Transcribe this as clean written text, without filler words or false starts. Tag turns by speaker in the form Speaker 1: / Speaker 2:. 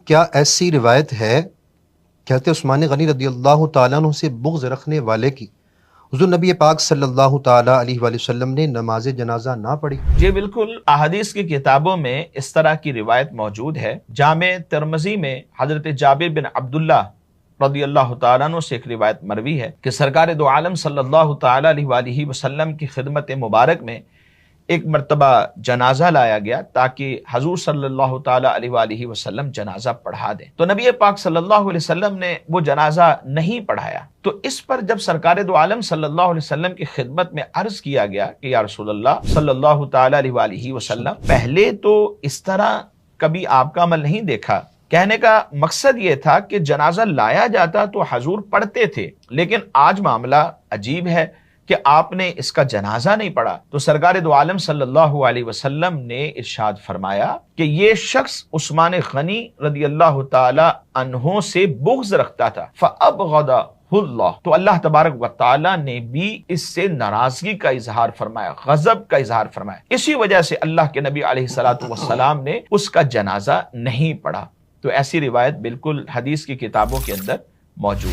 Speaker 1: کیا ایسی روایت ہے کہتے عثمان غنی رضی اللہ تعالیٰ عنہ سے بغض رکھنے والے کی حضور نبی پاک صلی اللہ تعالیٰ علیہ وآلہ وسلم نے نماز جنازہ نہ پڑھی؟
Speaker 2: جی بالکل، احادیث کی کتابوں میں اس طرح کی روایت موجود ہے۔ جامع ترمذی میں حضرت جابر بن عبداللہ رضی اللہ تعالیٰ عنہ سے ایک روایت مروی ہے کہ سرکار دو عالم صلی اللہ تعالیٰ علیہ وآلہ وسلم کی خدمت مبارک میں ایک مرتبہ جنازہ لایا گیا تاکہ حضور صلی اللہ تعالیٰ علیہ وآلہ وسلم جنازہ پڑھا دیں، تو نبی پاک صلی اللہ علیہ وسلم نے وہ جنازہ نہیں پڑھایا۔ تو اس پر جب سرکار دو عالم صلی اللہ علیہ وسلم کی خدمت میں عرض کیا گیا کہ یا رسول اللہ صلی اللہ تعالیٰ علیہ وآلہ وسلم، پہلے تو اس طرح کبھی آپ کا عمل نہیں دیکھا۔ کہنے کا مقصد یہ تھا کہ جنازہ لایا جاتا تو حضور پڑھتے تھے، لیکن آج معاملہ عجیب ہے کہ آپ نے اس کا جنازہ نہیں پڑھا۔ تو سرکار دو عالم صلی اللہ علیہ وسلم نے ارشاد فرمایا کہ یہ شخص عثمان غنی رضی اللہ تعالی عنہ سے بغض رکھتا تھا، فَأَبْغَضَهُ اللہ، تو اللہ تبارک و تعالی نے بھی اس سے ناراضگی کا اظہار فرمایا، غضب کا اظہار فرمایا۔ اسی وجہ سے اللہ کے نبی علیہ الصلوۃ والسلام نے اس کا جنازہ نہیں پڑھا۔ تو ایسی روایت بالکل حدیث کی کتابوں کے اندر موجود